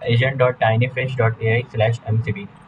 agent.tinyfish.ai/mcp،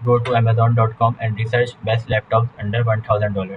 go to amazon.com and research best laptops under $1000،